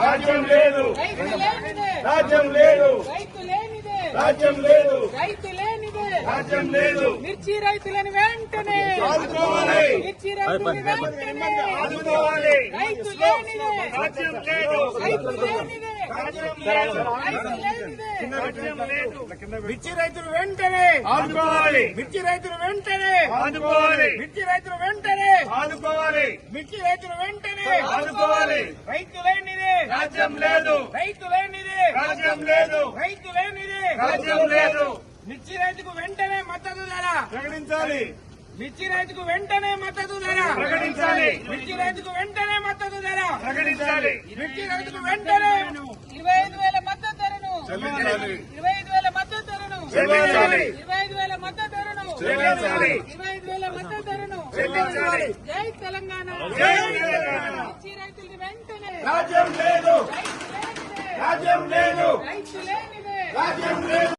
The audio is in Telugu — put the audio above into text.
రాజ్యం లేదు, రైతు లేనిదే, రాజ్యం లేదు, రైతు లేనిదే, రాజ్యం లేదు, రైతు లేనిదే, రాజ్యం లేదు. మిర్చి రైతులను వెంటనే ఆదుకోవాలి, మిర్చి రైతులను వెంటనే ఆదుకోవాలి. రైతు లేనిదే, రాజ్యం లేదు, రైతు లేనిదే, రాజ్యం లేదు, రైతు లేనిదే, రాజ్యం లేదు. మిర్చి రైతులు వెంటనే ఆదుకోవాలి, మిర్చి రైతులు వెంటనే ఆదుకోవాలి, మిర్చి రైతులు వెంటనే ఆదుకోవాలి, మిర్చి రైతులు వెంటనే ఆదుకోవాలి. రైతు లేనిదే, రాజ్యం లేదు, రైతు లేనిదే, రాజ్యం లేదు, రైతు లేనిదే, రాజ్యం లేదు. మిర్చి రైతుకు వెంటనే మద్దతు ధర, ప్రకటించాలి, మిర్చి రైతుకు వెంటనే మద్దతు ధర, ప్రకటించాలి, మిర్చి రైతుకు వెంటనే మద్దతు ధర, ప్రకటించాలి. మిర్చి రైతుకు వెంటనే 25,000 మద్దతు ధరను, చెల్లించాలి, 25,000 మద్దతు ధరను, చెల్లించాలి, 25,000 మద్దతు ధరను, చెల్లించాలి, 25,000 మద్దతు ధరను, చెల్లించాలి. జై తెలంగాణ, జై తెలంగాణ. మిర్చి రైతులు వెంటనే రాజ్యం లేదు, రైతు లేనిదే, రాజ్యం లేదు, రైతు లేనిదే, రాజ్యం లేదు.